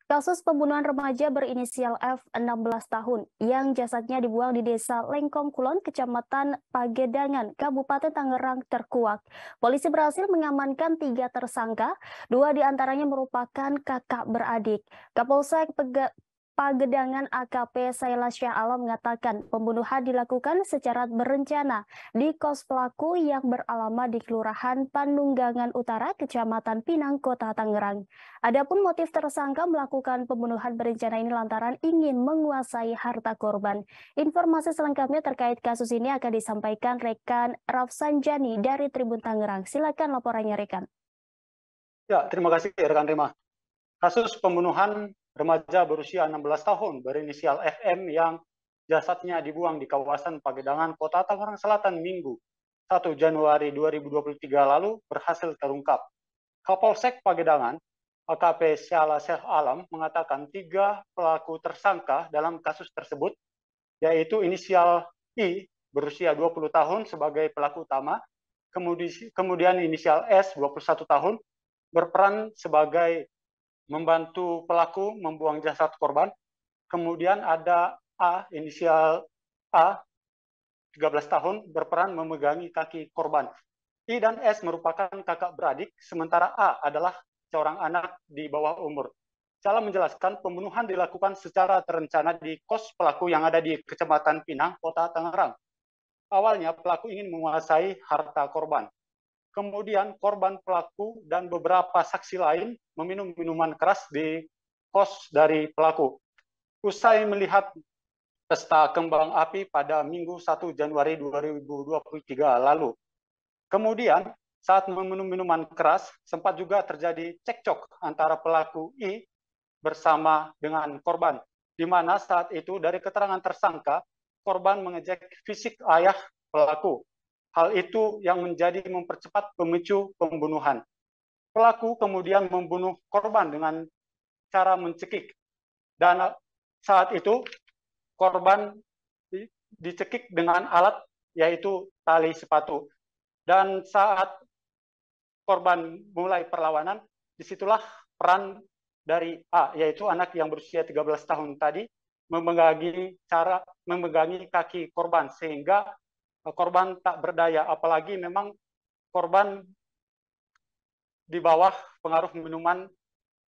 Kasus pembunuhan remaja berinisial F, 16 tahun, yang jasadnya dibuang di Desa Lengkong Kulon, Kecamatan Pagedangan, Kabupaten Tangerang terkuak. Polisi berhasil mengamankan 3 tersangka, 2 diantaranya merupakan kakak beradik. Kapolsek Pagedangan AKP Saila Syah Alam mengatakan pembunuhan dilakukan secara berencana di kos pelaku yang beralamat di Kelurahan Panunggangan Utara, Kecamatan Pinang, Kota Tangerang. Adapun motif tersangka melakukan pembunuhan berencana ini lantaran ingin menguasai harta korban. Informasi selengkapnya terkait kasus ini akan disampaikan rekan Rafsanjani dari Tribun Tangerang. Silakan laporannya rekan. Ya, terima kasih rekan Rima. Kasus pembunuhan remaja berusia 16 tahun berinisial FM yang jasadnya dibuang di kawasan Pagedangan, Kota Tangerang Selatan Minggu 1 Januari 2023 lalu berhasil terungkap. Kapolsek Pagedangan, AKP Saila Syah Alam mengatakan 3 pelaku tersangka dalam kasus tersebut, yaitu inisial I berusia 20 tahun sebagai pelaku utama, kemudian inisial S 21 tahun berperan sebagai membantu pelaku membuang jasad korban. Kemudian ada A, inisial A, 13 tahun, berperan memegangi kaki korban. I dan S merupakan kakak beradik, sementara A adalah seorang anak di bawah umur. Salah menjelaskan, pembunuhan dilakukan secara terencana di kos pelaku yang ada di Kecamatan Pinang, Kota Tangerang. Awalnya pelaku ingin menguasai harta korban. Kemudian korban pelaku dan beberapa saksi lain meminum minuman keras di kos dari pelaku. Usai melihat pesta kembang api pada Minggu 1 Januari 2023 lalu. Kemudian saat meminum minuman keras, sempat juga terjadi cekcok antara pelaku I bersama dengan korban, di mana saat itu dari keterangan tersangka, korban mengejek fisik ayah pelaku. Hal itu yang menjadi mempercepat pemicu pembunuhan. Pelaku kemudian membunuh korban dengan cara mencekik. Dan saat itu korban dicekik dengan alat yaitu tali sepatu. Dan saat korban mulai perlawanan, disitulah peran dari A, yaitu anak yang berusia 13 tahun tadi, memegangi kaki korban, sehingga korban tak berdaya, apalagi memang korban di bawah pengaruh minuman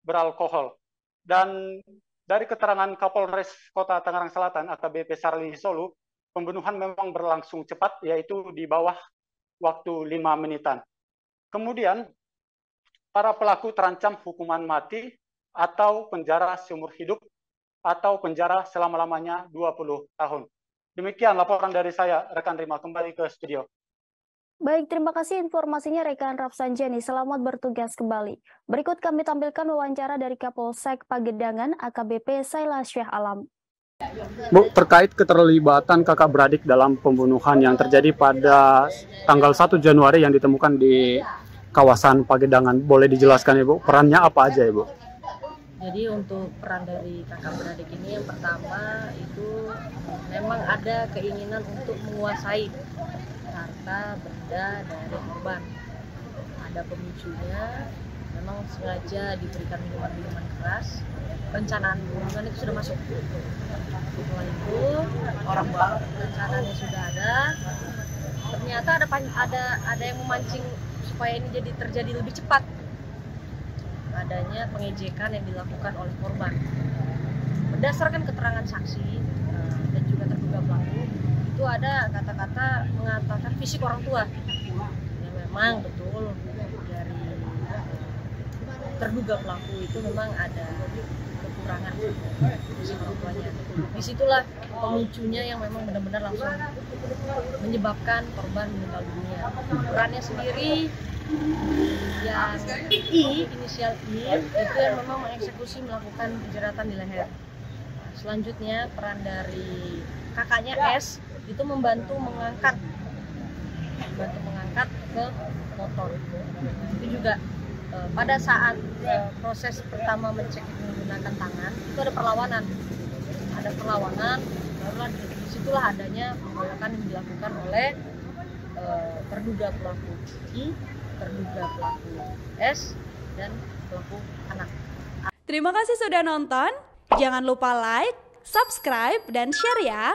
beralkohol. Dan dari keterangan Kapolres Kota Tangerang Selatan, AKBP Sarli Solu, pembunuhan memang berlangsung cepat, yaitu di bawah waktu 5 menitan. Kemudian, para pelaku terancam hukuman mati atau penjara seumur hidup atau penjara selama-lamanya 20 tahun. Demikian laporan dari saya, rekan Rima, kembali ke studio. Baik, terima kasih informasinya rekan Rafsanjani. Selamat bertugas kembali. Berikut kami tampilkan wawancara dari Kapolsek Pagedangan AKBP Saila Syah Alam. Bu, terkait keterlibatan kakak beradik dalam pembunuhan yang terjadi pada tanggal 1 Januari yang ditemukan di kawasan Pagedangan, boleh dijelaskan Ibu, perannya apa aja Ibu? Jadi untuk peran dari kakak beradik ini yang pertama itu memang ada keinginan untuk menguasai harta benda dari korban. Ada pemicunya, memang sengaja diberikan minuman keras. Perencanaan pembunuhan itu sudah masuk. Setelah itu orang tua perencanaannya sudah ada. Ternyata ada yang memancing supaya ini terjadi lebih cepat. Adanya pengejekan yang dilakukan oleh korban. Berdasarkan keterangan saksi dan juga terduga pelaku, itu ada kata-kata mengatakan fisik orang tua. Ya memang betul dari terduga pelaku itu memang ada kekurangan fisik orang tuanya. Disitulah pemicunya yang memang benar-benar langsung menyebabkan korban meninggal dunia. Perannya sendiri yang inisial I itu yang memang mengeksekusi melakukan penjeratan di leher. Selanjutnya peran dari kakaknya S itu membantu mengangkat ke motor. Itu juga pada saat proses pertama mencekik menggunakan tangan itu ada perlawanan, barulah disitulah adanya pengeroyokan yang dilakukan oleh terduga pelaku I, terduga pelaku S, dan pelaku anak. Terima kasih sudah nonton. Jangan lupa like, subscribe, dan share ya.